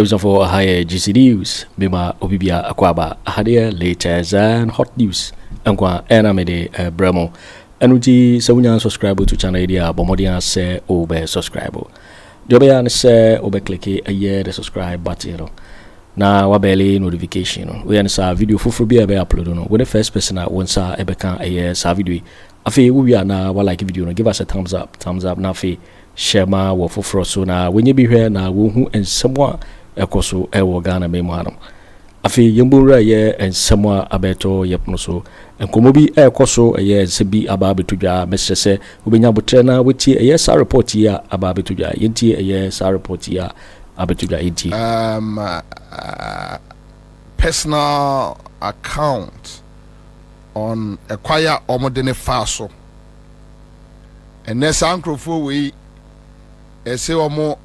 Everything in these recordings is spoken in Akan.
was for higher GC News, Bima Obibia Akwaba, Hadia, latest and hot news, and Kwa Enamede Bremo. And uji Sawunya subscribe to channel idea, Bomodia say obe subscribe. Jobean say obe click a year the subscribe button. Na wabele notification. We answer video for be upload no. When the first person that wants ebeka a year sa video. Afi we are na wa like video no. Give us a thumbs up na afi share ma wo for so na when you be here na wo hu ensemo ekoso e wo Ghana me mu hanom. Afi yembura ye ensemo abeto yepno so enkomo bi ekoso ye nsebi aba betudwa mesese obenya botre na weti ye sa report ya aba betudwa yenti ye sa report ya abetudwa yenti personal account on acquire omodene faso and nessa ankrofo we say omo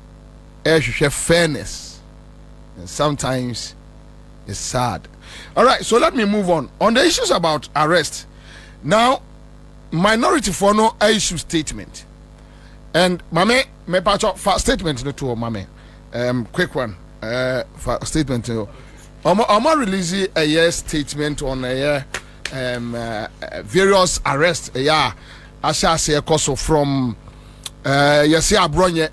fairness, and sometimes it's sad. All right, so let me move on the issues about arrest. Now, minority for no issue statement, and mame me patch first statement no to mame quick one statement to release a year statement on a year various arrests I shall say also from Yesi Abronye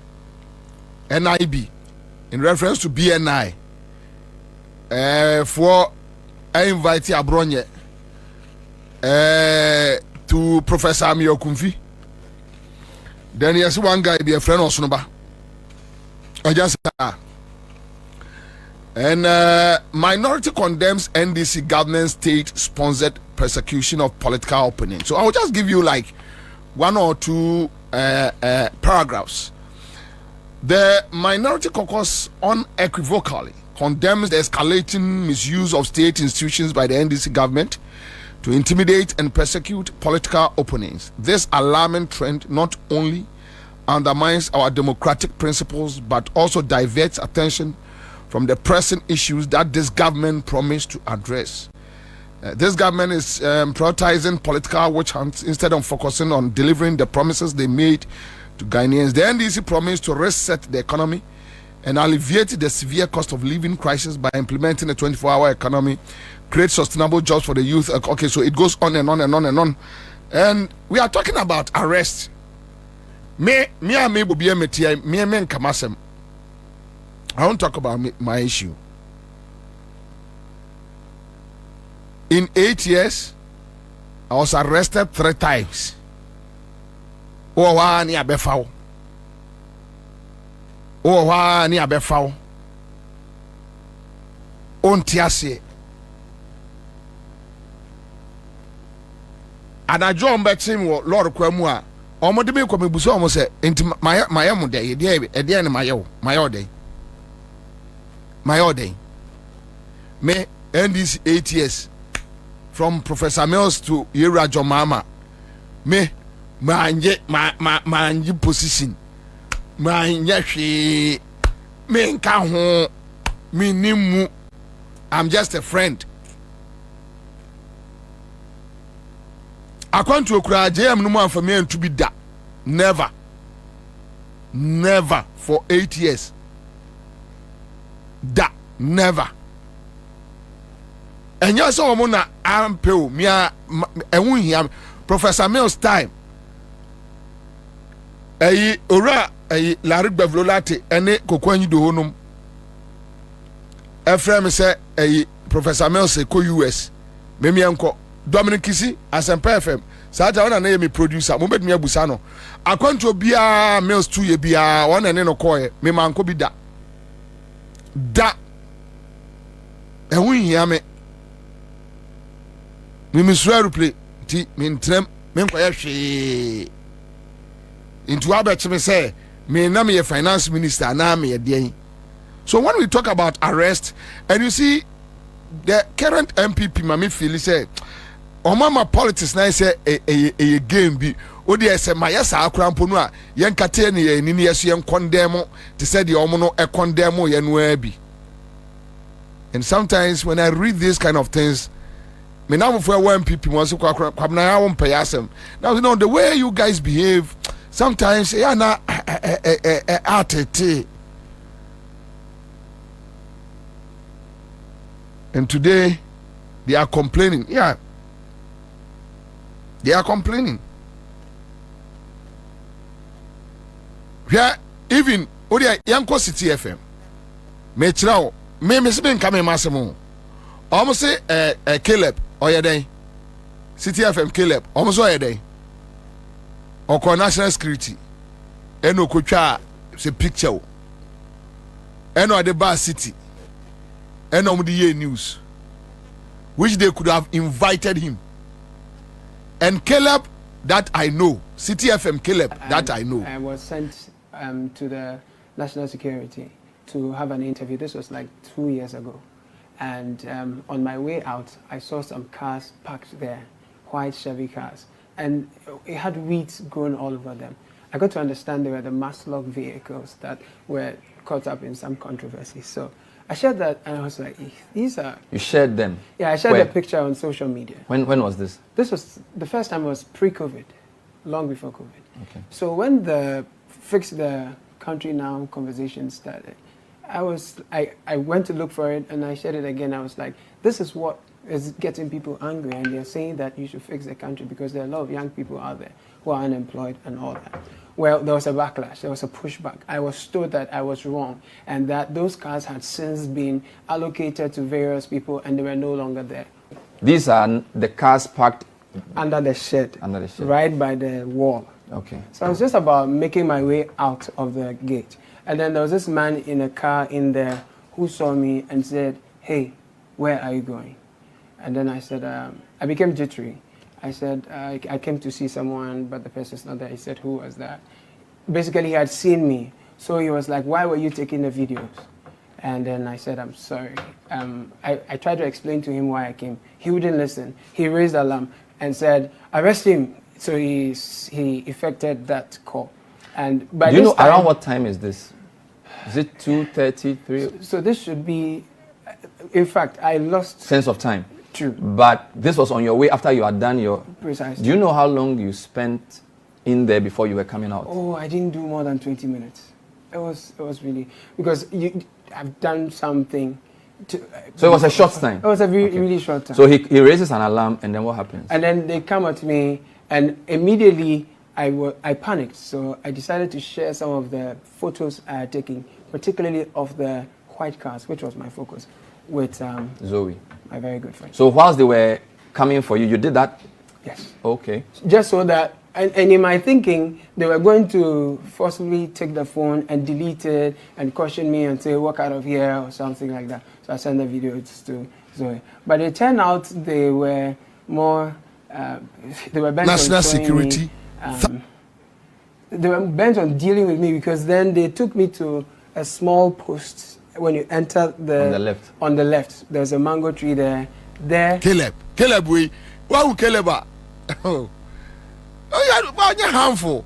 NIB in reference to BNI for I invite Abronye to Professor Amio Kumfi. Then yes, one guy be a friend of Sunoba. I just and minority condemns NDC government state-sponsored persecution of political opponents. So I will just give you like one or two paragraphs. The Minority Caucus unequivocally condemns the escalating misuse of state institutions by the NDC government to intimidate and persecute political opponents. This alarming trend not only undermines our democratic principles but also diverts attention from the pressing issues that this government promised to address. This government is prioritizing political witch hunts instead of focusing on delivering the promises they made to Ghanaians. The NDC promised to reset the economy and alleviate the severe cost of living crisis by implementing a 24-hour economy, create sustainable jobs for the youth. Okay, so it goes on and on and on and on. And we are talking about arrest. I won't talk about my issue. In 8 years, I was arrested 3 times. Oh, wa ni abefawo. Oh, wa ni abefawo. Ontiase. Anajo mbetim wo Lord Kwamu a omode me kwamebuso omo se enti mayam de ede ne mayo de. My day. Me end these 8 years from Professor Mills to Yera Jomama. Me manje position. Manje me nka ho me nimu. I'm just a friend. According to okura JM no man for me to be that. Never for 8 years. Da never. And you saw Mona Ampel, Mia, and Professor Mills time. A ora a Larry Bevlolati, and it Coquani do honum. A friend say a Professor Mills a co-US. Memi uncle Dominic Kissy, as a FM. Sata and name producer, Mobet Mia Busano. I want to be a Mills 2 year be a one and then a coy, me man could be that. Da and we hear me miswear play ti mintrem menkoya hwe into abet me say me na me finance minister na me dey. So when we talk about arrest and you see the current MPP mama feel say omama politics na say a game bi odi ese maye sa akrampo no a yen kate ne ye ni yeso yen condemn te say the omo no e condemn ye no abi. And sometimes when I read these kind of things, me now for one people want to kwabena. Now you know the way you guys behave. Sometimes yeah na And today, they are complaining. Yeah. They are complaining. Yeah, even Yanko City FM. Metrao, me se ben kame masemo. Almost say Caleb oyeden. City FM Caleb almost oyeden. Oko national security. Eno kotwa se picture. Eno ade bar city. Eno mu the news. Which they could have invited him. And Caleb that I know, City FM Caleb that I know. I was sent to the national security to have an interview. This was like 2 years ago. And on my way out, I saw some cars parked there, white Chevy cars. And it had weeds growing all over them. I got to understand they were the Maslow vehicles that were caught up in some controversy. So I shared that and I was like, these are... You shared them? Yeah, I shared the picture on social media. When was this? This was, the first time was pre-COVID, long before COVID. Okay. So when the Fix the Country Now conversation started, I went to look for it and I shared it again. I was like, this is what is getting people angry, and they're saying that you should fix the country because there are a lot of young people out there who are unemployed and all that. Well, there was a backlash, there was a pushback. I was told that I was wrong and that those cars had since been allocated to various people and they were no longer there. These are the cars parked under the shed. Under the shed. Right by the wall. Okay. So I was just about making my way out of the gate. And then there was this man in a car in there who saw me and said, hey, where are you going? And then I said, I became jittery. I said, I came to see someone, but the person's not there. He said, who was that? Basically, he had seen me. So he was like, why were you taking the videos? And then I said, I'm sorry. I tried to explain to him why I came. He wouldn't listen. He raised the alarm and said, arrest him. So he effected that call. And by Do you know time, around what time is this? Is it 2:30, 3? So this should be, in fact, I lost sense of time. True. But this was on your way after you had done your... Precisely. Do you know how long you spent in there before you were coming out? Oh, I didn't do more than 20 minutes. It was really, because I've done something. So it was a short time? It was a really short time. So he raises an alarm, and then what happens? And then they come at me, and immediately I panicked. So I decided to share some of the photos I had taken, particularly of the white cars, which was my focus, with Zoe, my very good friend. So whilst they were coming for you, you did that? Yes. Okay. Just so that, and in my thinking, they were going to forcibly take the phone and delete it and caution me and say, walk out of here or something like that. So I sent the videos to Zoe. But it turned out they were more, they were bent national on security. They were bent on dealing with me because then they took me to a small post when you enter the... On the left. On the left. There's a mango tree there. Caleb, we... Why would Caleb... Oh, you're harmful.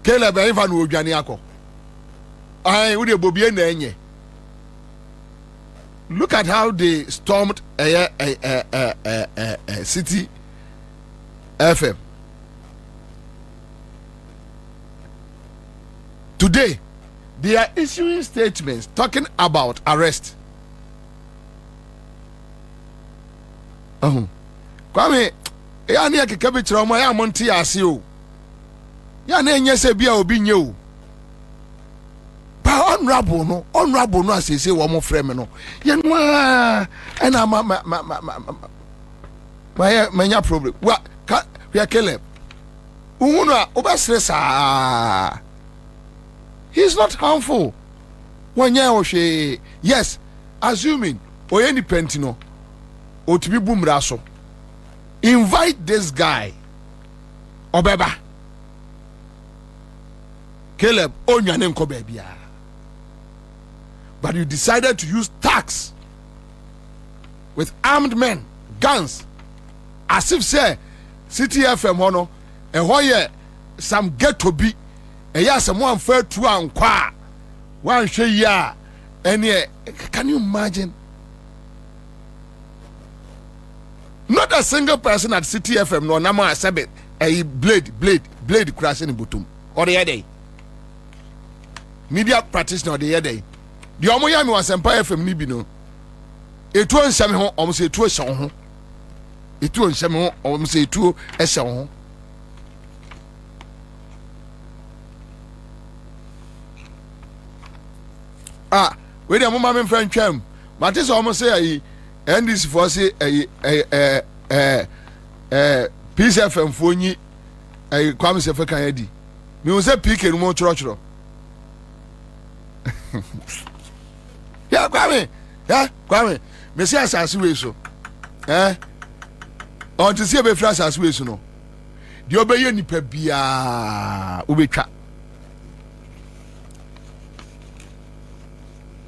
Caleb, I even know Janiako. I would be enye. Look at how they stormed City FM. Today, they are issuing statements talking about arrest. Kwame, ya ne akeka be kire omo ya monte ase o. Ya na enye se bia obi nye o. Ba honorable no asese wo mo frɛ me no. Ye no na manya problem. Wa ka ya Caleb. Uhunu a obasre sa. He's not harmful. Wanya ohwe. Yes, assuming oye ni pentino. Otibi bumra so. Invite this guy. Obeba. Caleb, onyane nko bebia. But you decided to use tax with armed men, guns, as if say City FM hono, and why some get to be a yes, someone fair to anqua one share ya, and yeah, can you imagine? Not a single person at City FM no nama sabit a blade crashing in Butum or the other day. Media practitioner the other day. The Omoyami was Empire FM Nibino. etuo nsɛm ho ɔmo sɛ etuo hyɛ ho etuo nsɛm ho ɔmo sɛ etuo ɛhyɛ ho we dey mo ma me friend twam mate sɛ ɔmo sɛ ayi NDC for say ayi PCFM fo nyi ayi Kwame Sefa kan adi me wo sɛ PK no mo choro ya Kwame me say asase we so on to see be fra asase we so no de obeye nipa bia obetwa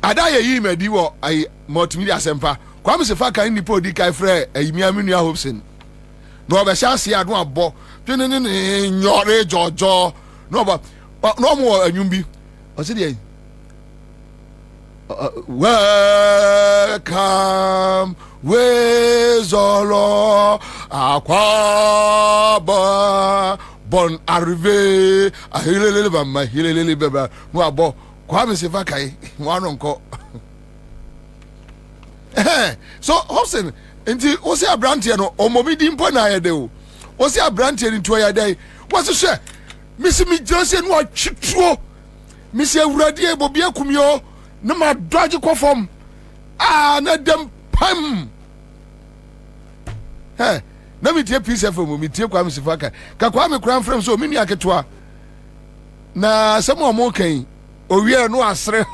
ada ye yi medi wo ai multimedia asempa Kwame Sefa kan nipa odi kai frɛ ayimia menua Hopeson no be chance ya do abo twene ne nyore jojo no ba no mo anwum bi o se de welcome wezolo akwaba bon arrivé ahilele ba mahilele beba mo abo Kwame Sefa kai wano nko so Hopeson nti o se abrante no omobi di mpo na ye de o se abrante ni to ya dai wo se hwe misi mi jose no atwituo misi awurade ebobi akumyo na ma dodge kofom na dem pam na mi tie peace fm mi tie Kwame Sefa kai ka Kwame kran frem so mi nua ketoa na samo mo kan owie no asere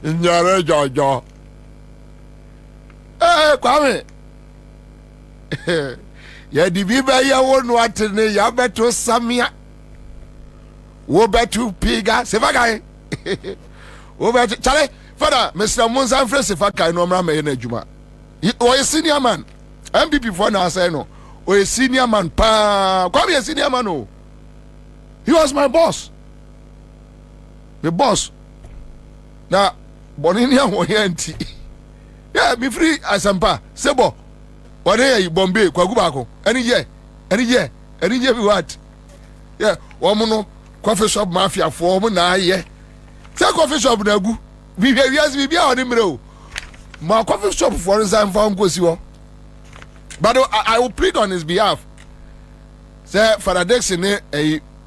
nyare jojo Kwame ya di biba ya wonu atene ya beto samia wo beto piga Sefa kai wo beto chale father Mr. Monsan Fred Sefa kai no mra me na adwuma o is senior man MPP for na say no o is senior man pa Kwame is senior man o he was my boss the boss na bonini an wo yanti yeah me free asampa sebo wode yi Bombay Kwaku bako any year bi what yeah womo no coffee shop mafia for mo na aye say coffee shop na gu bi wiase bi a woni mre o ma coffee shop for nsan fa nkosi wo but I will plead on his behalf say Father Dixon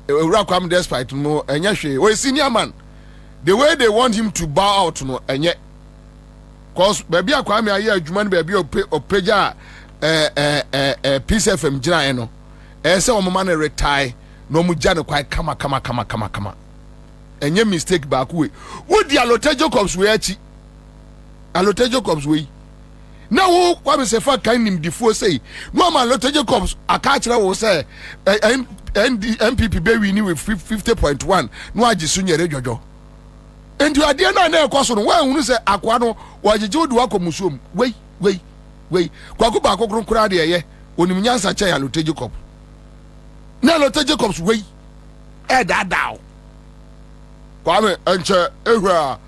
ewura Kwame despite no enya hwe we senior man the way they want him to bow out no enye cause baby Kwame aye adwuma no baby opeja PCFM gina no say o mama na retire no mu gya no kwai kama enye mistake back we wo di Alote Jacobs we achi Alote Jacobs we na wo Kwame Sefa kan nim difo say no man Alote Jacobs aka kire wo say MPP be win with 50.1 no agisu nyere jojo enti ade na ekoso no wa hunu say akwa no wagege odu akomusom wei Kwaku ba kokron kura de ye onim nyansa che Alote Jacobs na Alote Jacobs wei dadao Kwame enche ehwa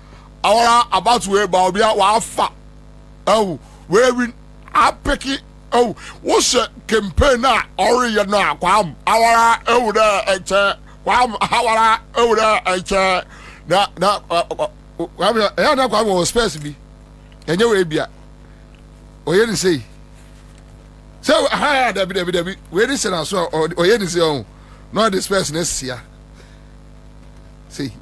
awara about we ba obi wa afa we win apeki wo se campaign na ori na Kwam awara ewuda enche Kwam awara ewuda enche na Kwame ya na Kwame wo space bi enye we bia oye ni say so dabi we ni say na so oye ni say on no this person is here see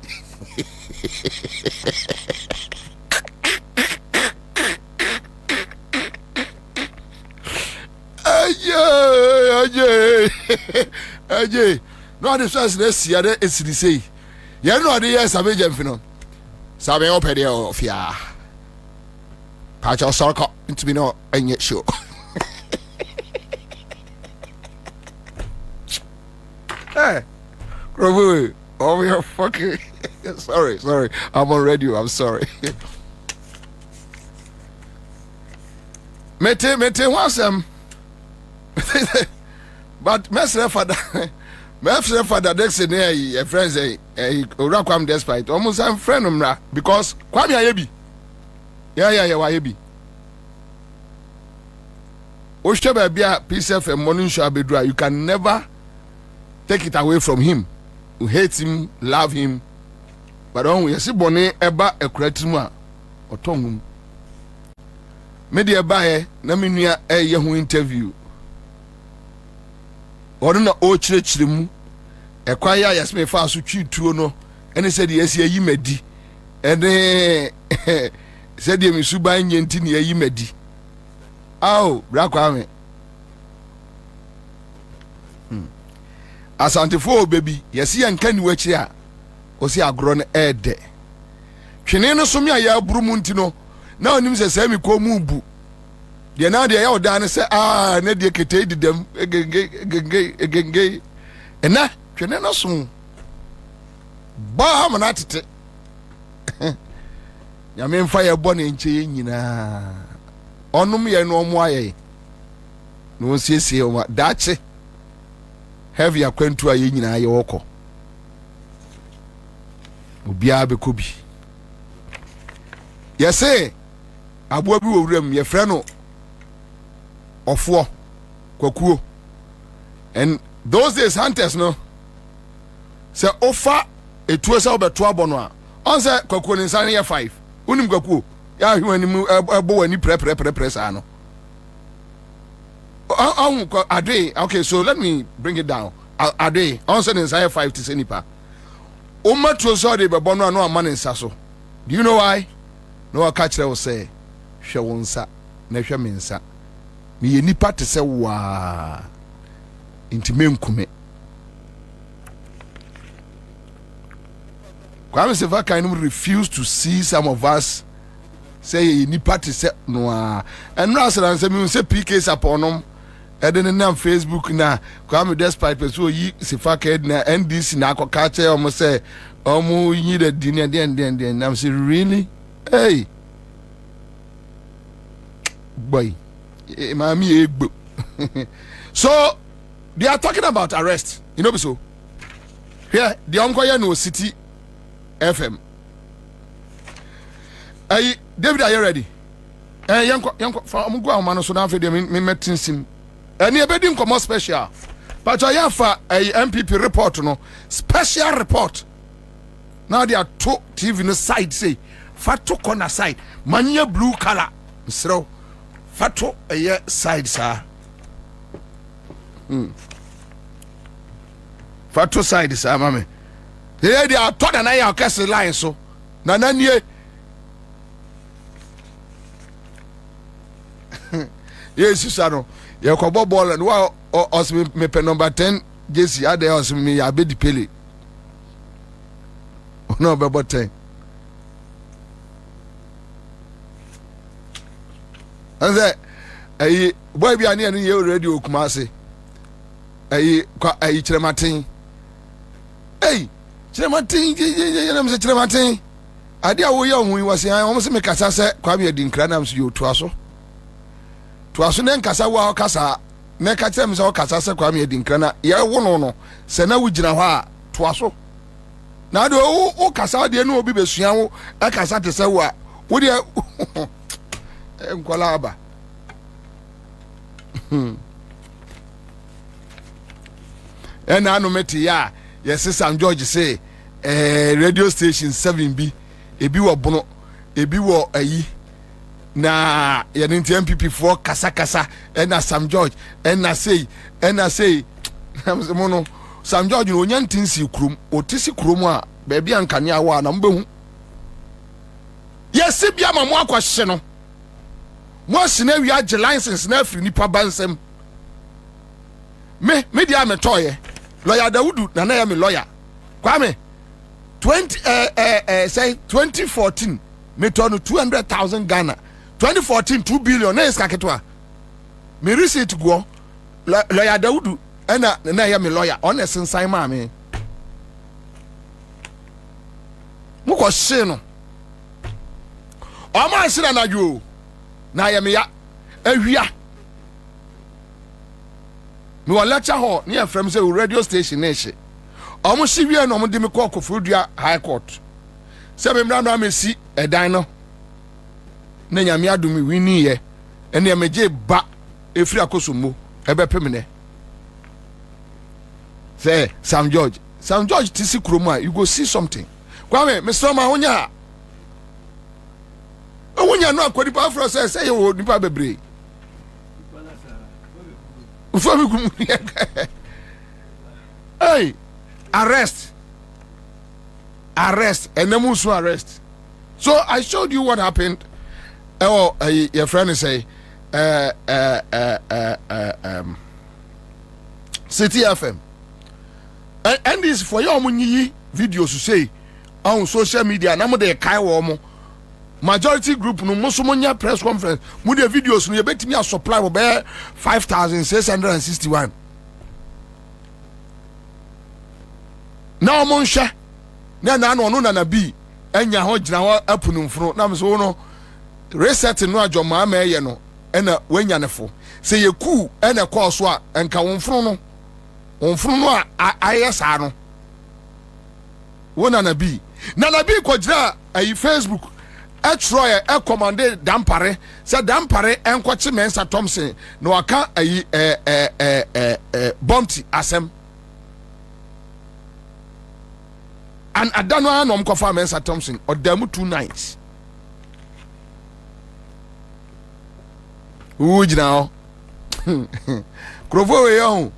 Ajay no this person is here there is the say you know the yes abe jemfino sabe opede ofia pacha sorko into me no enye show hey Robo oh you're fucking sorry I'm on radio I'm sorry mete wasem but mesre father Dixon here friends ora Kwame despite almost am friend umra because Kwame ayebi yeah wa ayebi o shebe bia PCFM morning show abedura you can never take it away from him. You hate him, love him, but on we see bone eba ekuratimu a otongum media bae na menua ye ho interview ɔno na ɔkyerɛkyerɛ mu ɛkwan ya yɛsme fa so twituo no ɛne sɛ de yɛsi ayi madi ɛne sɛ de mi suban nyenti ne ayi madi aw bra Kwame Asante fo baby yɛsi yɛnka ni wakyiri a osi agoro no ɛɛdɛ twene no so me a yɛ aburu mu nti no na onim sɛ sɛ mi kɔ mu bu de na de yɛ oda ne sɛ na de kete didam egenge ɛna twene no so ba ma na tete ya me mfa yɛ bɔ ne nkyɛ nyinaa ɔnom yɛ no ɔmo ayɛ no siesie o daakye heavy akwantu a yɛ nyinaa yɛ wɔkɔ obiara bɛkɔ bi yɛse aboa bi wɔ wuram yɛfrɛ no ɔfoɔ kwakuo and those days hunters no sɛ ofa etuo sɛ obeto abɔ no a on sɛ kwakuo ne nsa ne yɛ 5 unim kwakuo ya hwani mu ɛbɔ wani pre saa no Adorye, okay, so let me bring it down. Adorye, on sɛ ne nsa yɛ 5 to sɛ nipa Uma to so de bɛbɔ no no ama ne nsa so. Do you know why? No aka kyerɛ wo sɛ hwɛ wo nsa na hwɛ me nsa. Me ye nipa te sɛ waa. Nti menkume. Kwame Sefa kind of refuse to see some of us say ye nipa te sɛ no a. And no asɛ ansɛ me say PK saponom. Eden na Facebook na Kwame despite so yi Sácked na NDC na akoka che omo say omo yi the dinner den I'm say really hey boy mami egbo. So they are talking about arrest, you know so here the onkoya no City FM. Hey David, are you ready? Yanko from go amano so na fe de me metinsim. And you bedding come special. But I have a MPP report no special report. Now they are two TV no side say Fatu corner side mania blue color. So Fatu a side sir. Fatu side sir mame. Here they are taught and I are castle line so. Nananye. Yes, Susano. You can ball and wow, or me pen number 10, JC, I there was me, I bet the pele. No, about 10. And that a boy be near you radio, Kumasi. A Kyeremanteng. Hey, Kyeremanteng. I dear we young, we was I almost make us say, Kwame Dinkranams you to us. To asunen kasa wa kasa na ka kyerɛ me sɛ kasa sɛ Kwame Dinkra na yɛ wo no sɛ na wugina hɔ a to aso na de o kasa de no obi besua wo kasa te sɛ wo a wo de nkwala aba ɛna no meti ya yɛse St. George say radio station 7B ebi wɔ bono ebi wɔ ayi na yɛne nti MPP for kasa ɛna St. George ɛna say mono St. George no nya ntinsi krum otisi krum a baabi ankane awa na mbehu yɛse bia ma mo akwahye no mo sina wi age license na afiri nipa bansem me dia me toye lawyer Dawudu na ya me lawyer Kwame 2014 me turn 200,000 Ghana 2014 2 billion na iskaketwa me receipt go lawyer Dawudu na ya me lawyer on sensan ma me mo ko hye no o ma hye na yo na ya me ya awia me wa lecture hall near from say radio station na hye o mo hye wi na o mo de me call Kofurudua High Court se me mra na me si edan no na nyame adumi wini ye ene me je ba efiri akosomo ebe pemene say St. George tisi kroma you go see something Kwame Mr. Mahonya when you know Kwadipa Afro say you nipa bebre. Hey, arrest, and then also arrest. So I showed you what happened. Oh, your friend say, City FM, and this for your money videos to say on social media. Now they Kayi majority group no musumonya press conference. Mu the videos no you bet me a supply will be 5,661. Now monsha na no na bi enya ho gina ho apunu mfro na mso no reset no adwo Mahama eye no ena wanya nefo se ye ku ena call so a enka wonfro no ayesa no wona na bi ko gira ayi Facebook Troy commandé Dompreh say Dompreh enkoche Mensa Thompson no aka ayi bounty asem and adano anom kofa Mensa Thompson odamu 2 nights ujina o krovo we yo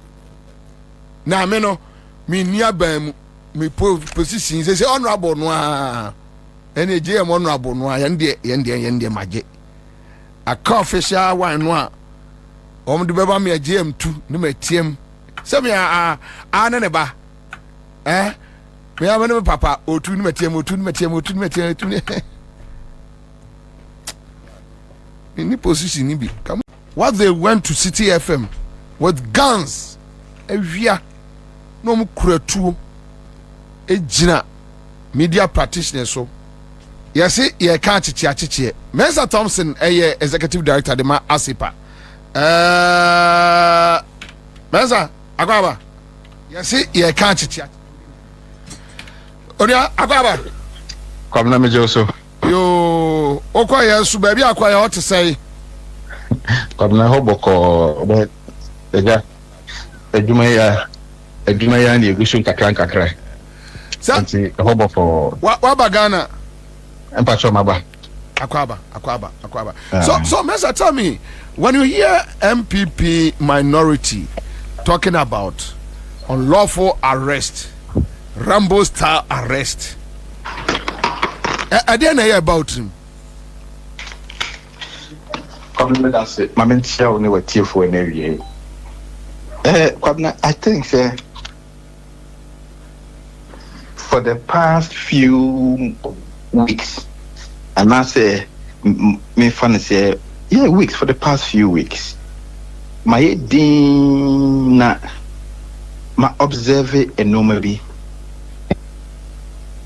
na me no me nia bam me position say honorable no a ene je mo honorable no a yende maje aka official one no a om de beba me GM2 ne matiem se me a ne ba me am ne papa otu ne matiem in position ni bi come what they went to City FM with guns evia no mu kuratu ejina media practitioners so yes ye ka achiche Mensa Thompson executive director de ma asipa Mensa akwaba yes ye ka achiche oria akwaba Kwabena mejoso yo okoye su ba bi akoye hot say Kwabena hoboko be eja eduma ya ni egusun kakra santi hoboko wa bagana empacho maba akwaba so Mensa, tell me, when you hear MPP minority talking about unlawful arrest, Rambo style arrest, I didn't hear about him. That's it. My mentor only were tearful in area. I think for the past few weeks, and I say, me funny say, weeks, for the past few weeks, my dina, my observe enormity.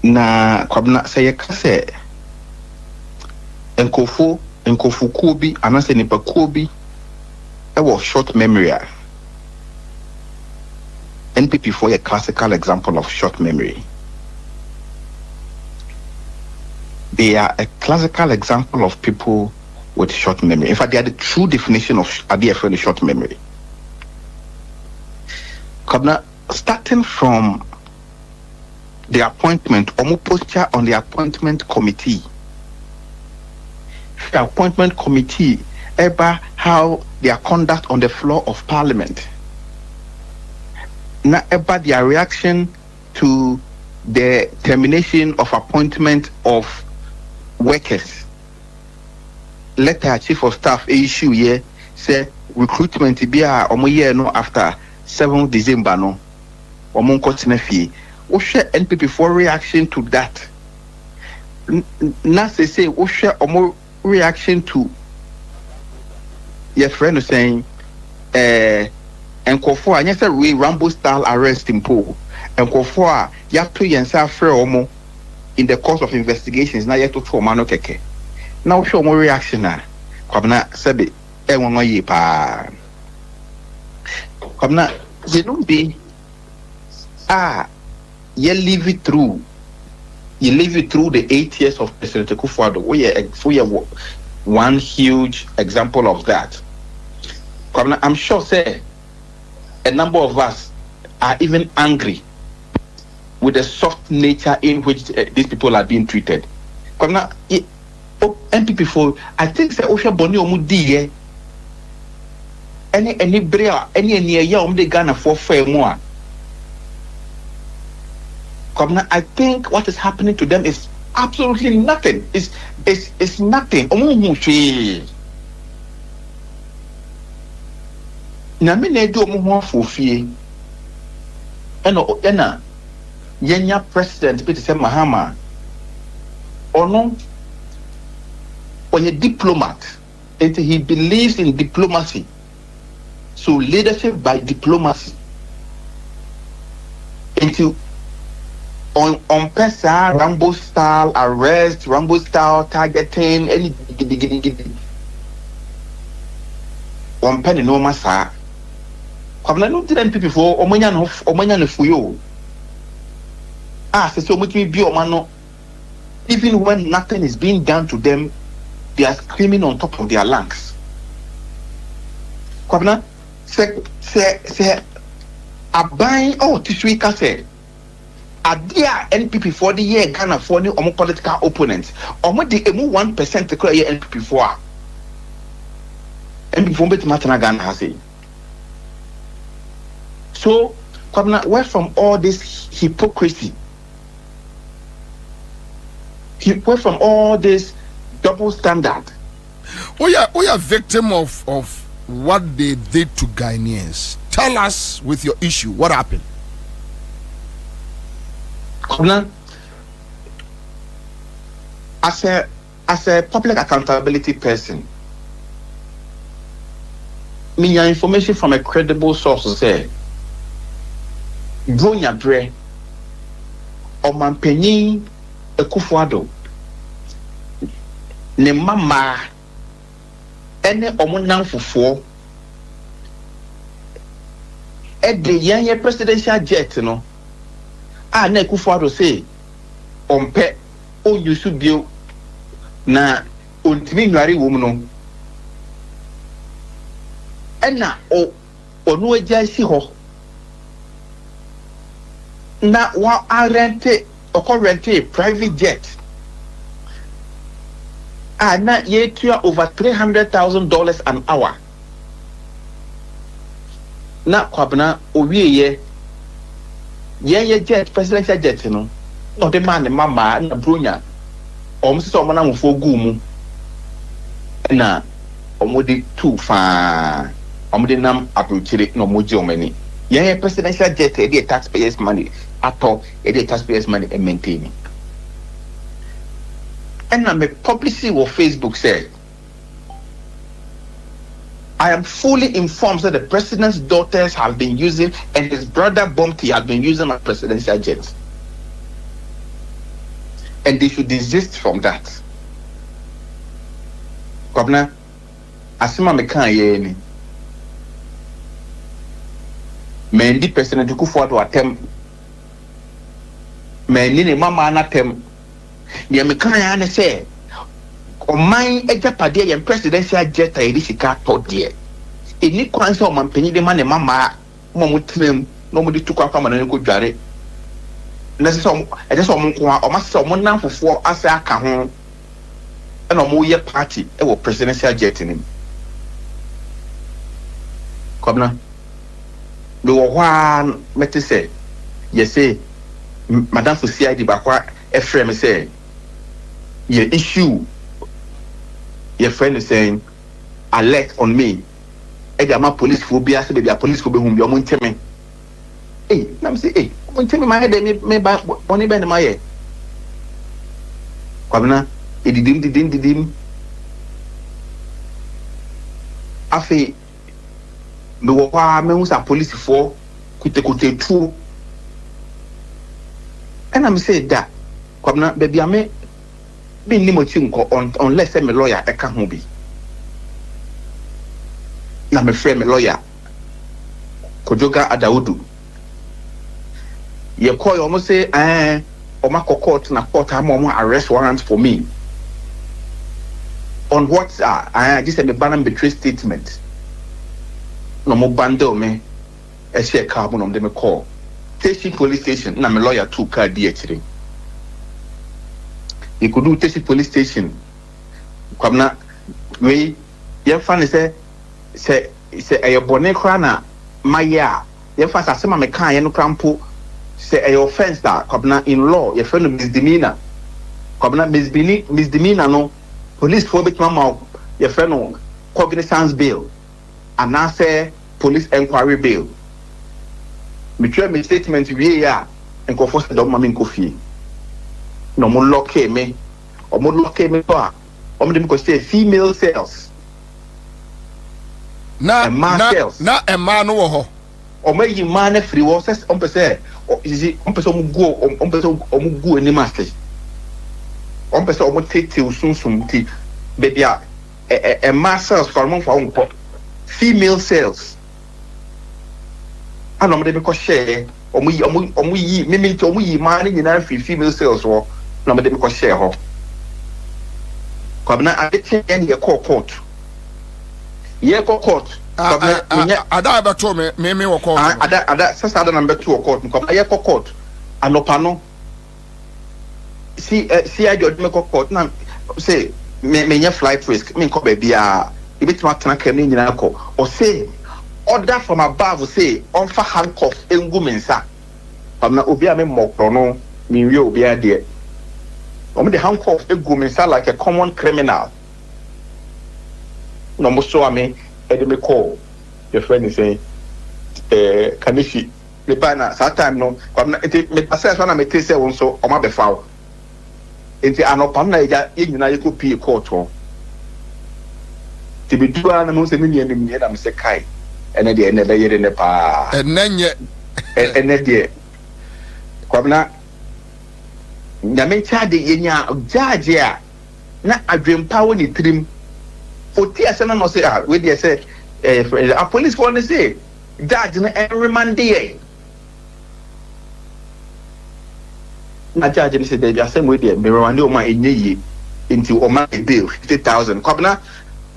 Na Kwabena say kase enkofu kubi anase nipa kubi ewo short memory. NPP for a classical example of short memory. They are a classical example of people with short memory. In fact, they are the true definition of Adie short memory. Kwabena, starting from the appointment, or posture on the appointment committee. The appointment committee about how their conduct on the floor of parliament. Now about their reaction to the termination of appointment of workers. Letter chief of staff issue here say recruitment be a year no after 7th December no. Omo continue fee. We share NPP for reaction to that. Now say we share a more reaction to your friend saying and Kofu and yes we Rambo style arrest in pool and Kofu you have to yensa free omo in the course of investigations now yet to mano keke. Now show more reaction na Kwabena sabi wonwa yi pa Kwabena you know be you live it through the 8 years of President Akufo Addo. We are one huge example of that. I'm sure say a number of us are even angry with the soft nature in which these people are being treated. MPP for I think say Osha Boni Omudi any brea any year the Ghana for fair more. I think what is happening to them is absolutely nothing. It's nothing. Na me na do mo ho afofie ena yenya president bi say Mahama ono onye diplomat and he believes in diplomacy, so leadership by diplomacy into on pesa Rambo style arrest, Rambo style targeting any gidi on penny no masa. Kwabena no didn't people for omanya no fuyo. So much be omano. Even when nothing is being done to them, they are screaming on top of their lungs. Kwabena say abai tiswika say adia NPP for the year Ghana for the political opponents. Omo the 1% to clear NPP for. NPP for better matter Ghana has say. So, where from all this hypocrisy? Where from all this double standard? We are victim of what they did to Ghanaians. Tell us with your issue, what happened? As a public accountability person, me information from a credible source say Dompreh Omanpenyin Akufo Addo ne mama ene omunan fufuo de yanye presidential jet no na Akufo Addo say ompe o yusu bio na ontimi nware wom no ena onu agya si ho na wa rente a private jet na ye tua over $300,000 an hour na Kwabena owie ye jet presidential jet no the man mama na bronya so na mfo gu mu na omodi too far omodi nam otchere no moji omani ye presidential jet e taxpayers money Ato taxpayers money and maintaining. And I'm a publicity of Facebook said, I am fully informed that the president's daughters have been using and his brother Bumpty has been using a presidential jet. And they should desist from that. Kwabena, asima mekan ye ni. Mendi president Akufo Addo attempt many ne mama anatem ne mekan ya ne say oman Agyapade yem presidential jet a sika to de eni kwan say oman panyi de ma ne mama mo trem no mo di tukwa kwa na ko dware na se so e de so mo nko o ma se mo nan fofo asa aka ho e no mo ye party e wo presidential jet ni Kwabena do wa meti say yes say Madam for CID bakwa Ephraim say your issue your friend is saying alert on me my police phobia say baby police phobia hum bi nteme na me say nteme my head me ba boni be na my Kwabena didim afi me wo kwa me usa police for kutekote tu. And I'm saying that Kwabena baby ame be ni mo chinko unless me lawyer e ka ho bi na me friend me lawyer Kojo Kyeremanteng ye call you say o ma court na court am o arrest warrant for me on what just me ban betray statement no mo bando me e share carbon on them call Teshi police station na my lawyer too car di actually. You could do Teshi police station Kwabena we ye fa ne say a bone kra na maya ye fa asema me kan ye no krampo say a offense that Kwabena in law ye fa no misdemeanor Kwabena misdemeanor no police for bit mama ye fa no cognizance bail and now say police inquiry bail me try me statement we ya enko for do mama nko fie no mo lock me o mo lock me pa o mo dem ko say female cells na emma no wo ho o ma yi ma na free wo say on pese o izi on pese o mu go ni master on pese o mo tete usunsum ti baby a ma cells for mo fa on female cells and o mo dem ko share o mu yi me to mu yi ma ni na free female cells wo na mo dem ko share ho Kwabena adete ye court ye court ada beto me wo court ada sasa ada number 2 court Kwabena ye court anopa no si ajo me court na say me nya flight risk me ko ba bia e bitima tana kam ni nyina ko o say order from above say on fa handcuff engu mensa Kwabena obi a me mokro no me wi obi a de the handcuff egu mensa like a common criminal no mo so ame me call your friend is saying kanishi le bana that time no Kwabena me pasa so na me tese won so o ma be foul enti anopam na ya nyina ye ko pie court ho ti bi duwa na no se ni ni na me se kai ene de ene be yere ne pa enenye ene de Kwabena nyame chade yenya judge a na adwempa woni trim oti asena no say we dey say a police for ne say judge na remand dey na judge ne say dey asem we dey me remand o ma enye yi nti o ma bail 50,000 Kwabena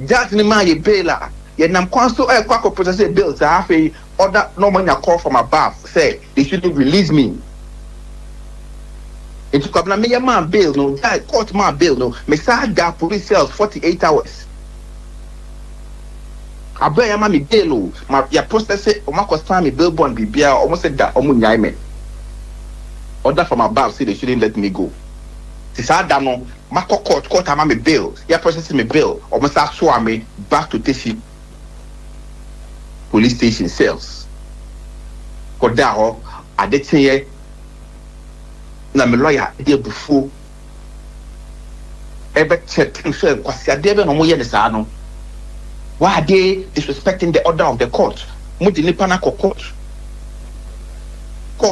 judge ne ma ye bail a ye nam kwanso kwako process bail sa afi order no man call from above say they shouldn't release me. It's Kwabena me man bail no court man bail no me sa ga police cells 48 hours abaya ma me bail o ma ya process o ma cost me bail bond bibia almost said that o mu nyai me order from above say they shouldn't let me go ti sa da no ma court ama me bail ya process me bail o mo sa so me back to Teshi police station cells ko da ho adetinye na me lawyer dey before ebe check so kwasi ade be no mo ye ne sa no why they disrespecting the order of the court mo di nipa na court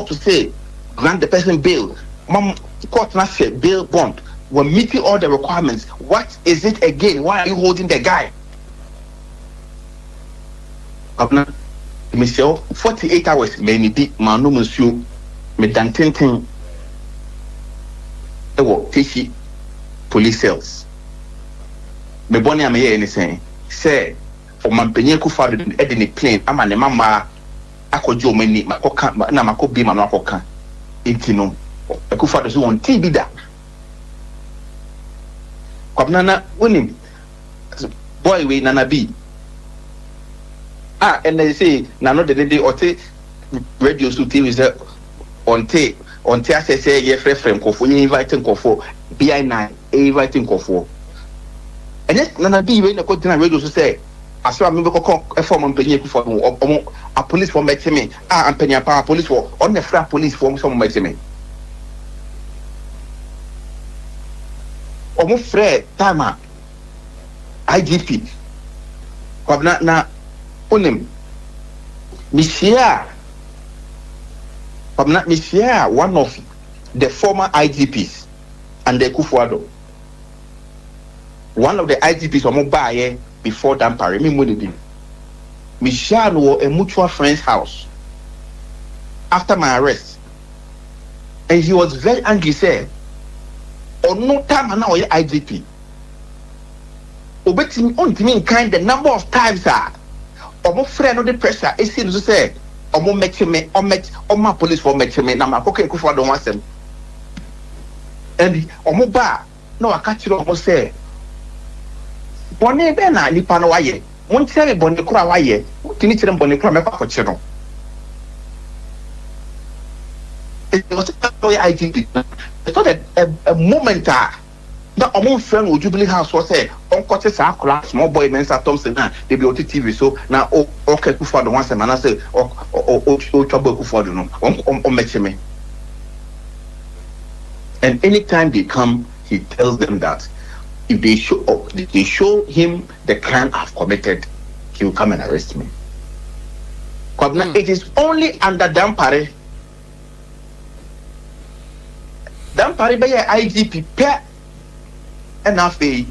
to say grant the person bail court na say bail bond we're meeting all the requirements. What is it again? Why are you holding the guy? Kwabena me say 48 hours me ni bi manu monsieur me dantentin Teshi police cells. Me boni am here anything. Say for man penye Akufo Addo e de plane ama ne mama akojo mani makoka na makobi ma no akoka. Enti no Akufo Addo so won TV da. Kwabena na woni boy we nana bi. And they say na no de ote radio so TV is on te say ye frefrem kofo ye inviting kofo bi9 inviting kofo and na bi we na ko dina radio so say aso me ko form mpanyi Akufo Addo a police for meteme ampanya pa police for on the fra police for some meteme omo frɛ tama IGP Kwabena na onim Kwabena one of the former IGPs and the Akufo Addo. One of the IGPs omo baye before Dompreh me money Michelle no a mutual friend's house after my arrest, and he was very angry. Said, "Oh no time now IGP. Obetimi on me kind the number of times omo friend no the pressure. It seems to say omo meteme omo police for meteme na makoke Akufo Addo wansem. And omo ba no aka kire omo say Bone be na nipa no waye. Mon tire bone kura waye. Tini tire bone kura me kwa kire no. It was I think it's not a moment that among friend would Jubilee House was say on Cotter class, small boy Mensa Thompson, they be on TV. So now, okay, for the once a man, I say, trouble for the no, on me. And anytime they come, he tells them that if they show him the crime I've committed, he will come and arrest me. It is only under Dompreh. Dompreh by IGP pair and after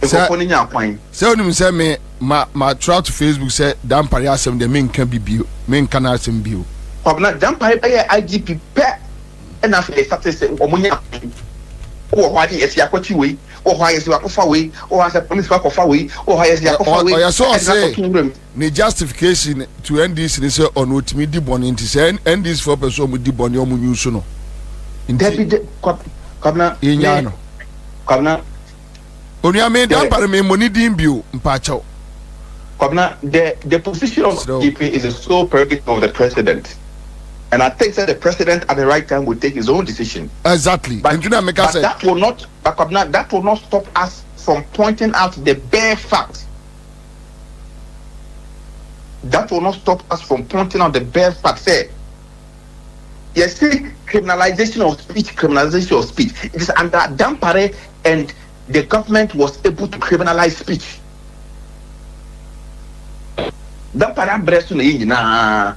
so you say me my try to Facebook say Dompreh asem the men can be bio men can asem bio Dompreh by IGP pair and after started say omunya or why is yakoti way or why is Akufo way or as a police Akufo way or why is Akufo way or so say the justification to end this is on what me di boni into say end this for person with di boni omu nyuso no David Kwabena Inyano Kwabena Onia me Dompreh me money dimbio mpacho Kwabena the position of GP is the sole prerogative of the president, and I think that the president at the right time will take his own decision. Exactly. But that will not Kwabena, that will not stop us from pointing out the bare fact. That will not stop us from pointing out the bare fact. Say yes, see, criminalization of speech. It is under Dompreh, and the government was able to criminalize speech. Dompreh breast na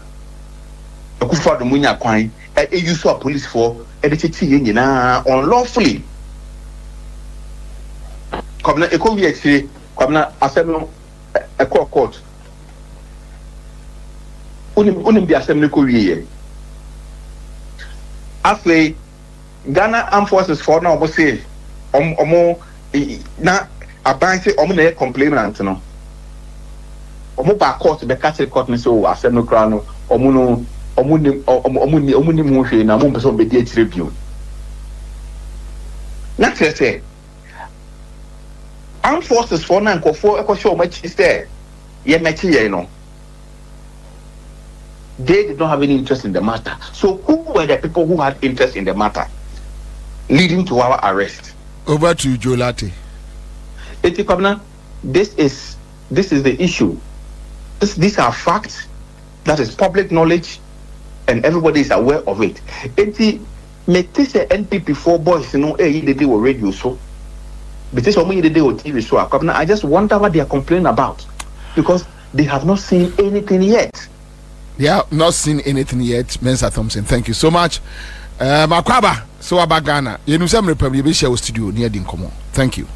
Akufo Addo munya kwan e use of police for editing na unlawfully. Kwabena ekowi actually Kwabena asem a court. Unim bi asem ne ko wiye. After Ghana Armed Forces for now, we say, na abanse na complainant no. Ba court be catch court ni so asem no kra no ni mu hwe na mo person be di atire bio. Na say Armed Forces for now nkofo ekosho o machi say ye mechi ye no. They did not have any interest in the matter. So who were the people who had interest in the matter, leading to our arrest? Over to Jolate. This is the issue. These are facts. That is public knowledge, and everybody is aware of it. NPP 4 boys, they were radio so. But this only they were TV show. I just wonder what they are complaining about, because they have not seen anything yet. They have not seen anything yet. Mensa Thompson, thank you so much. Makwaba, so about Ghana. You know, some Republic studio near Dinkomo. Thank you.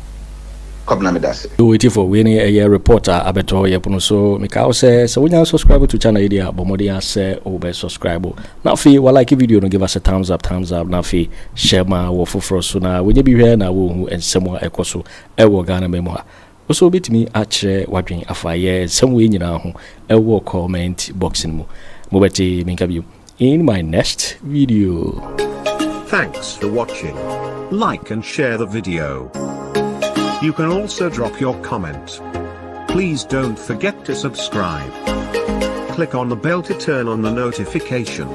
Waiting for winning a year reporter Abeto Yapuno so Mikao says so when you subscribe to channel idea Bomodia say over subscribe. Now fee while like a video no give us a thumbs up now fee share my wo for so now when you be here now wo and somewhere ekoso ewo Ghana memoir. Also bit me atchere wadwen afaye some way nyina ho ewo comment box mu mobeti minkabi in my next video. Thanks for watching. Like and share the video. You can also drop your comment. Please don't forget to subscribe. Click on the bell to turn on the notification.